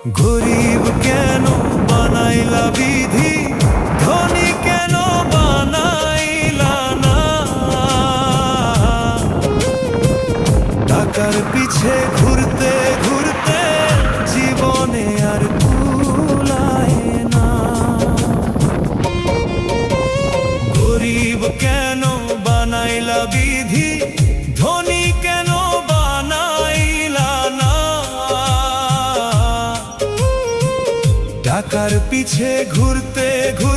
গরিব কেন বানাইলা বিধি, ধনী কেন বানাইলা না। টাকার পিছে ঘুরতে ঘুরতে জীবনে আর কুলায় না। গরিব কেন বানাইলা বিধি, ধনী কেন বানাইলা না। টাকার পিছে ঘুরতে ঘুরতে